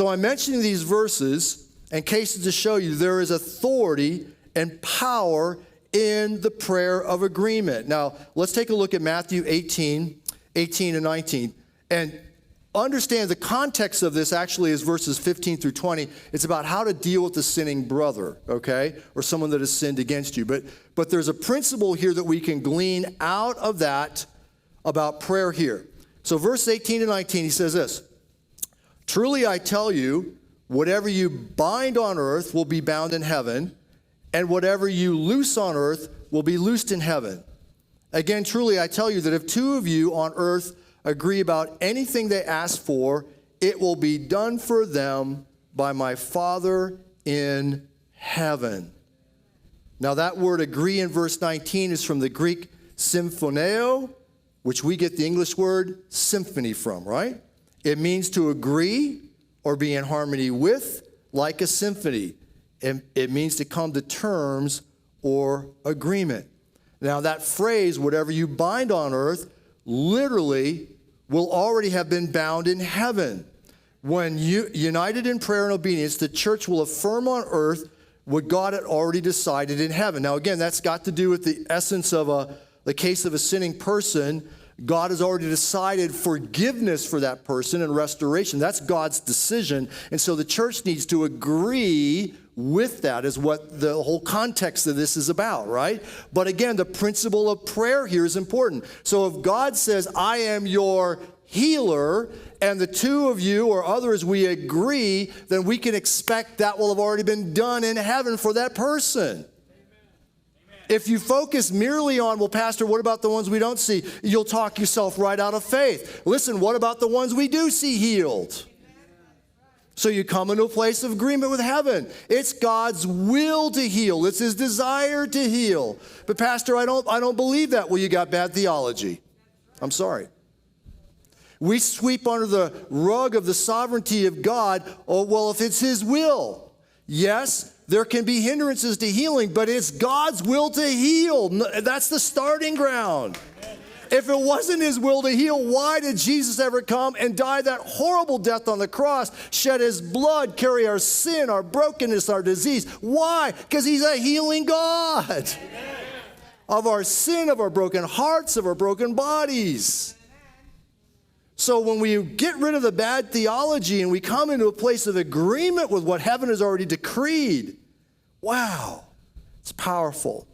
So I'm mentioning these verses and cases to show you there is authority and power in the prayer of agreement. Now, let's take a look at Matthew 18 and 19. And understand the context of this actually is verses 15 through 20. It's about how to deal with the sinning brother, okay? Or someone that has sinned against you. But there's a principle here that we can glean out of that about prayer here. So verse 18 and 19, he says this: "Truly I tell you, whatever you bind on earth will be bound in heaven, and whatever you loose on earth will be loosed in heaven. Again, truly I tell you that if two of you on earth agree about anything they ask for, it will be done for them by my Father in heaven." Now that word agree in verse 19 is from the Greek symphoneo, which we get the English word symphony from, right? It means to agree or be in harmony with, like a symphony. It means to come to terms or agreement. Now that phrase, whatever you bind on earth, literally will already have been bound in heaven. When united in prayer and obedience, the church will affirm on earth what God had already decided in heaven. Now again, that's got to do with the essence of the case of a sinning person. God has already decided forgiveness for that person and restoration. That's God's decision. And so the church needs to agree with that, is what the whole context of this is about, right? But again, the principle of prayer here is important. So if God says, I am your healer, and the two of you or others, we agree, then we can expect that will have already been done in heaven for that person. If you focus merely on, well, Pastor, what about the ones we don't see? You'll talk yourself right out of faith. Listen, what about the ones we do see healed? So you come into a place of agreement with heaven. It's God's will to heal. It's his desire to heal. But Pastor, I don't believe that. Well, you got bad theology. I'm sorry. We sweep under the rug of the sovereignty of God. Oh, well, if it's his will. Yes, there can be hindrances to healing, but it's God's will to heal. That's the starting ground. If it wasn't his will to heal, why did Jesus ever come and die that horrible death on the cross, shed his blood, carry our sin, our brokenness, our disease? Why? Because he's a healing God. Amen. Of our sin, of our broken hearts, of our broken bodies. So when we get rid of the bad theology and we come into a place of agreement with what heaven has already decreed, wow, it's powerful.